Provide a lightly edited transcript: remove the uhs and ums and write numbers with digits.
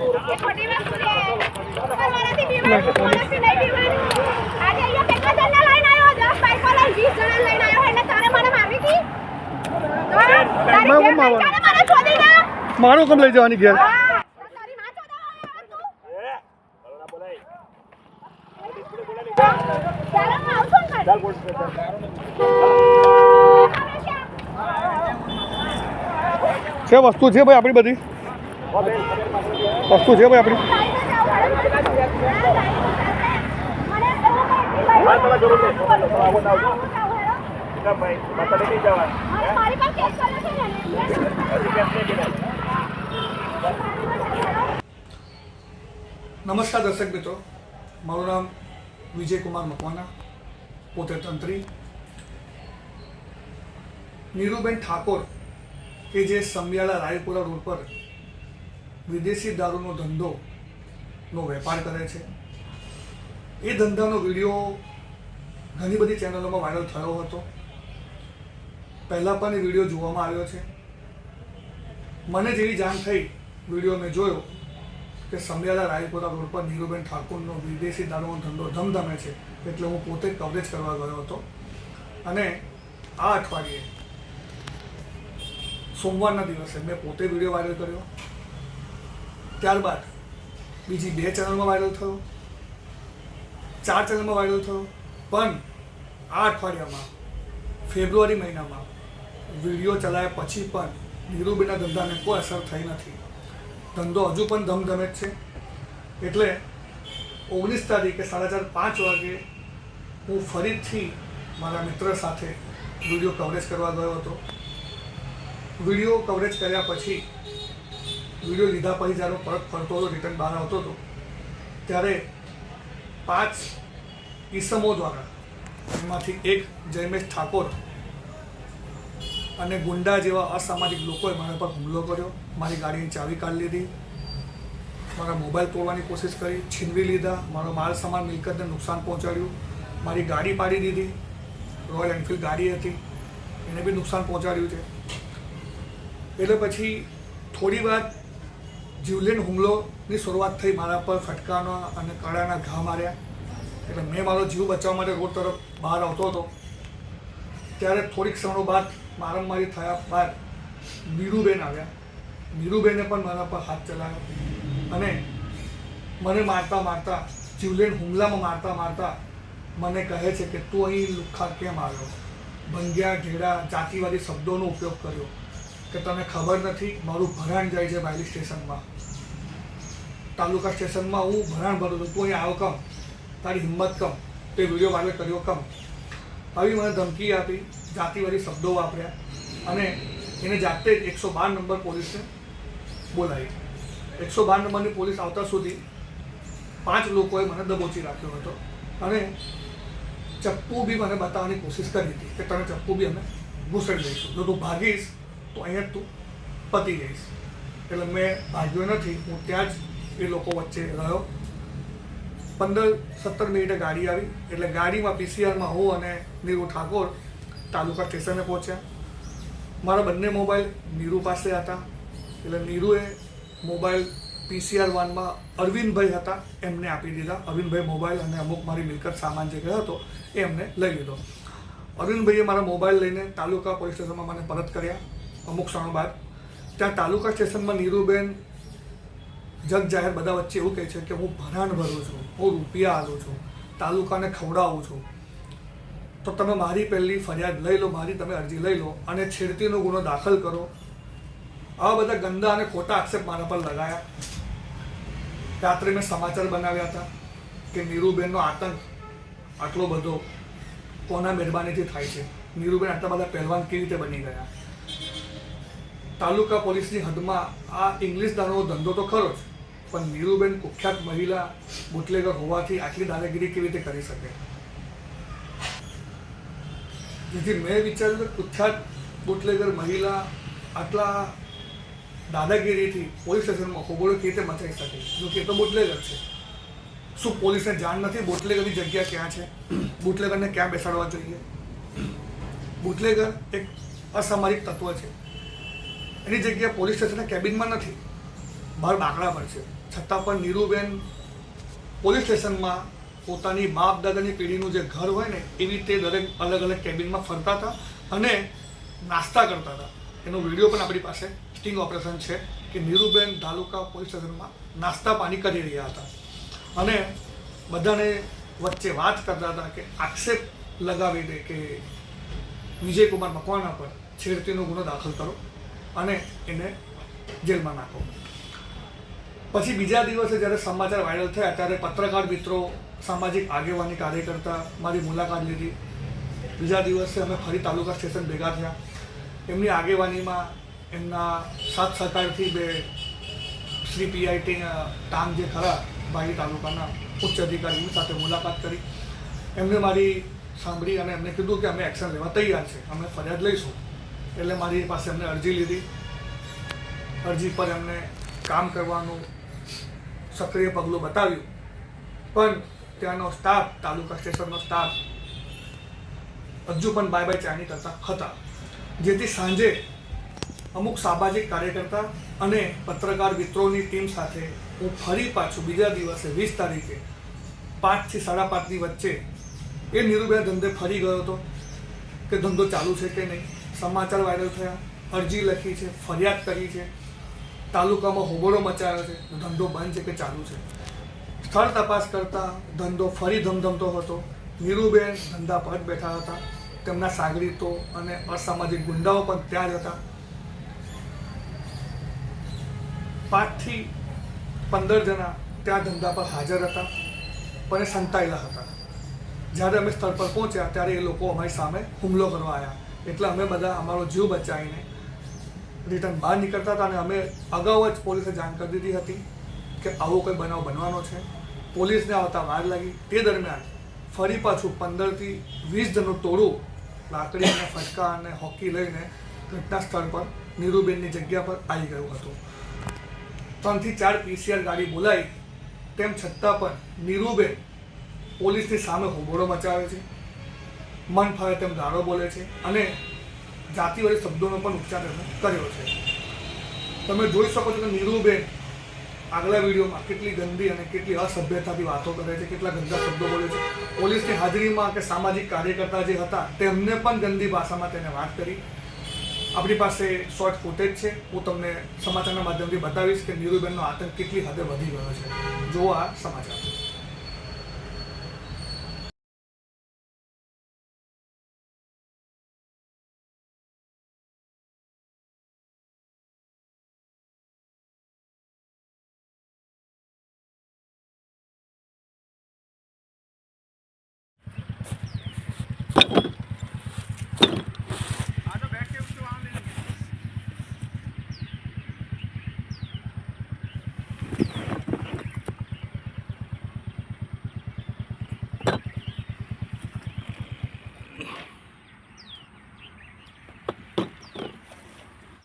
छोटी बात सुनिए તમારાથી બીમાર માણસથી નહીં બીમાર આજે અહીંયા કેટલા જણને લઈને આવ્યો 10 બાઈકો લઈને 20 જણને લઈને આવ્યો એટલે તારે મને મારવી હતી તારે મને છોડી દે મારો કમ લઈ જવાની ઘેર તારી માં ચોદાવા તું બરોડા બોલાય ચાલો હું આવું છું ચાલ બોલ છે વસ્તુ છે ભાઈ આપણી બધી વસ્તુ છે ભાઈ આપણી નમસ્કાર દર્શક મિત્રો, મારું નામ વિજય કુમાર મકવાના, પોતે તંત્રી. નીરુબેન ઠાકોર કે જે સમિયાલા રાયપુરા રોડ પર વિદેશી દારૂનો ધંધોનો વેપાર કરે છે, એ ધંધાનો વિડીયો ઘણી બધી ચેનલોમાં વાયરલ થયો હતો. પહેલાં પણ એ વિડીયો જોવામાં આવ્યો છે. મને જેવી જાણ થઈ, વિડીયો મેં જોયો કે સમિયાલા રાયપુરા રોડ પર નીરુબેન ઠાકોરનો વિદેશી દારૂનો ધંધો ધમધમે છે, એટલે હું પોતે કવરેજ કરવા ગયો હતો. અને આ અઠવાડિયે સોમવારના દિવસે મેં પોતે વિડીયો વાયરલ કર્યો. ત્યારબાદ બીજી 2 ચેનલમાં વાયરલ થયો, 4 ચેનલમાં વાયરલ થયો. પણ આ અઠવાડિયામાં ફેબ્રુઆરી મહિનામાં વિડીયો ચલાવ્યા પછી પણ નીરુબેનના ધંધાને કોઈ અસર થઈ નથી. ધંધો હજુ પણ ધમધમે જ છે. એટલે 19 તારીખે 4:30-5 વાગે હું ફરીથી મારા મિત્ર સાથે વિડીયો કવરેજ કરવા ગયો હતો. વિડીયો કવરેજ કર્યા પછી, વિડીયો લીધા પછી જ્યારે પરત ફરતો હતો, રિટર્ન બહાર આવતો હતો, ત્યારે 5 ઈસમો દ્વારા, એમાંથી એક જયમેશ ઠાકોર અને ગુંડા જેવા અસામાજિક લોકોએ મારા પર હુમલો કર્યો. મારી ગાડીની ચાવી કાઢી લીધી, મારા મોબાઈલ તોડવાની કોશિશ કરી, છીનવી લીધા, મારો માલ સામાન મિલકતને નુકસાન પહોંચાડ્યું, મારી ગાડી પાડી દીધી. રોયલ એનફિલ્ડ ગાડી હતી, એને બી નુકસાન પહોંચાડ્યું છે. એટલે પછી થોડી વાર જીવલેણ હુમલોની શરૂઆત થઈ. મારા પર ફટકાના અને કડાના ઘા માર્યા. એટલે મેં મારો જીવ બચાવવા માટે રોડ તરફ બહાર આવતો હતો. ત્યારે થોડીક ક્ષણો બાદ મારામારી થયા બાદ નીરુબેન આવ્યા. નીરુબેને પણ મારા પર હાથ ચલાવ્યો અને મને મારતા મારતા, જીવલેણ હુમલામાં મારતા મારતા મને કહે છે કે તું અહીં લુખ્ખા કેમ આવ્યો? ભંગ્યા, ઢેડા, જાતિવાદી શબ્દોનો ઉપયોગ કર્યો કે તને ખબર નથી મારું ભરાણ જાય છે બાયલી સ્ટેશનમાં, તાલુકા સ્ટેશનમાં હું ભરાણ ભરું છું, તું અહીં આવ કમ, તારી હિંમત કમ, તે વિડીયો વાયરલ કર્યો કમ. આવી મને ધમકી આપી, જાતિવાદી શબ્દો વાપર્યા અને એને જાતે જ 112 નંબર પોલીસને બોલાવી. 112 નંબરની પોલીસ આવતા સુધી 5 લોકોએ મને દબોચી રાખ્યો હતો અને ચપ્પુ બી મને બતાવવાની કોશિશ કરી હતી કે તને ચપ્પુ બી અમે ઘૂસડી દઈશું, જો તું ભાગીશ તો અહીંયા તું પતી જઈશ. એટલે મેં ભાગ્યો નથી, હું ત્યાં જ એ લોકો વચ્ચે રહ્યો. 15-17 મિનિટે ગાડી આવી. એટલે ગાડીમાં પીસીઆરમાં હું અને નીરુ ઠાકોર તાલુકા સ્ટેશને પહોંચ્યા. મારા બંને મોબાઈલ નીરુ પાસે હતા. એટલે નીરુએ મોબાઈલ પીસીઆર વાનમાં અરવિંદભાઈ હતા, એમને આપી દીધા. અરવિંદભાઈ મોબાઈલ અને અમુક મારી મિલકત સામાન જે ગયો હતો એ એમને લઈ લીધો. અરવિંદભાઈએ મારા મોબાઈલ લઈને તાલુકા પોલીસ સ્ટેશનમાં મને પરત કર્યા. અમુક ક્ષણો બાદ ત્યાં તાલુકા સ્ટેશનમાં નીરુબેન જગ જાહેર બધા વચ્ચે એવું કહે છે કે હું ભરાણ ભરું છું, હું રૂપિયા આલું છું, તાલુકાને ખવડાવું છું, તો તમે મારી પહેલી ફરિયાદ લઈ લો, મારી તમે અરજી લઈ લો અને છેડતીનો ગુનો દાખલ કરો. આવા બધા ગંદા અને ખોટા આક્ષેપ મારા પર લગાયા. રાત્રે મેં સમાચાર બનાવ્યા હતા કે નીરુબેનનો આતંક આટલો બધો કોના મહેરબાનીથી થાય છે, નીરુબેન આટલા બધા પહેલવાન કેવી રીતે બની ગયા. તાલુકા પોલીસની હદમાં આ ઇંગ્લિશ દારૂનો ધંધો તો ખરો જ, પણ નીરુબેન કુખ્યાત મહિલા બુટલેગર હોવાથી આટલી દાદાગીરી કેવી રીતે કરી શકે. જેથી મેં વિચાર્યું કે કુખ્યાત બુટલેગર મહિલા આટલા દાદાગીરીથી પોલીસ સ્ટેશનમાં હોબળો કેવી રીતે મચાઈ શકે? જો કે તો બુટલેગર છે. શું પોલીસને જાણ નથી બુટલેગરની જગ્યા ક્યાં છે, બુટલેગરને ક્યાં બેસાડવા જોઈએ? બુટલેગર એક અસામાજિક તત્વ છે. એની જગ્યા પોલીસ સ્ટેશનના કેબિનમાં નથી, બહાર બાકડા પર છે. છતાં પણ નીરુબેન પોલીસ સ્ટેશનમાં પોતાની બાપ દાદાની પેઢીનું જે ઘર હોય ને એવી રીતે દરેક અલગ અલગ કેબિનમાં ફરતા હતા અને નાસ્તા કરતા હતા. એનો વિડીયો પણ આપણી પાસે સ્ટિંગ ઓપરેશન છે કે નીરુબેન તાલુકા પોલીસ સ્ટેશનમાં નાસ્તા પાણી કરી રહ્યા હતા અને બધાને વચ્ચે વાત કરતા હતા કે આક્ષેપ લગાવી દે કે વિજયકુમાર મકવાણા પર છેડતીનો ગુનો દાખલ કરો અને એને જેલમાં નાખો. પછી બીજા દિવસે જ્યારે સમાચાર વાયરલ થયા ત્યારે પત્રકાર મિત્રો, સામાજિક આગેવાની કાર્યકર્તા મારી મુલાકાત લીધી. બીજા દિવસે અમે ફરી તાલુકા સ્ટેશન ભેગા થયા. એમની આગેવાનીમાં એમના સાથ સહકારથી બે શ્રી પીઆઈટી ટાંગ જે ખરા બારી તાલુકાના ઉચ્ચ અધિકારીની સાથે મુલાકાત કરી. એમને મારી સાંભળી અને એમને કીધું કે અમે એક્શન લેવા તૈયાર છે, અમે ફરિયાદ લઈશું. એટલે મારી પાસે એમને અરજી લીધી. અરજી પર એમને કામ કરવાનું સક્રિય પગલું બતાવ્યું, પણ ત્યાંનો સ્ટાફ, તાલુકા સ્ટેશનનો સ્ટાફ હજુ પણ બાય બાય ચાની કરતા હતા. જેથી સાંજે અમુક સામાજિક કાર્યકર્તા અને પત્રકાર મિત્રોની ટીમ સાથે હું ફરી પાછું બીજા દિવસે 20 તારીખે 5 થી 5:30ની વચ્ચે એ નીરુબેન ધંધે ફરી ગયો હતો કે ધંધો ચાલુ છે કે નહીં. સમાચાર વાયરલ થયા, અરજી લખી છે, ફરિયાદ કરી છે, તાલુકામાં હોબાળો મચાવ્યો છે, ધંધો બંધ છે કે ચાલુ છે. સ્થળ તપાસ કરતા ધંધો ફરી ધમધમતો હતો. નીરુબેન ધંધા પર જ બેઠા હતા. તેમના સાગરીતો અને અસામાજિક ગુંડાઓ પણ ત્યાં જ હતા. 5 થી 15 જણા ત્યાં ધંધા પર હાજર હતા પણ સંતાયેલા હતા. જ્યારે અમે સ્થળ પર પહોંચ્યા ત્યારે એ લોકો અમારી સામે હુમલો કરવા આવ્યા. એટલે અમે બધા અમારો જીવ બચાવીને રિટર્ન બહાર નીકળતા હતા અને અમે અગાઉ જ પોલીસે જાણ કરી દીધી હતી કે આવો કોઈ બનાવ બનવાનો છે. પોલીસને આવતા વાર લાગી. તે દરમિયાન ફરી પાછું 15 થી 20 જણનું ટોળું લાકડી અને ફટકા અને હોકી લઈને ઘટના સ્થળ પર નીરુબેનની જગ્યા પર આવી ગયું હતું. 3 થી 4 પીસીઆર ગાડી બોલાવી, તેમ છતાં પણ નીરુબેન પોલીસની સામે હોબાળો મચાવે છે, મન ફાવે તેમ ગાળો બોલે છે અને જાતિવાદી શબ્દોનો પણ ઉચ્ચાર એમણે કર્યો છે. તમે જોઈ શકો છો કે નીરુબેન આગલા વિડીયોમાં કેટલી ગંદી અને કેટલી અસભ્યતાથી વાતો કરે છે, કેટલા ગંદા શબ્દો બોલે છે. પોલીસની હાજરીમાં કે સામાજિક કાર્યકર્તા જે હતા તેમને પણ ગંદી ભાષામાં તેને વાત કરી. આપણી પાસે શોર્ટ ફૂટેજ છે, હું તમને સમાચારના માધ્યમથી બતાવીશ કે નીરુબેનનો આતંક કેટલી હદે વધી ગયો છે. જુઓ આ સમાચાર.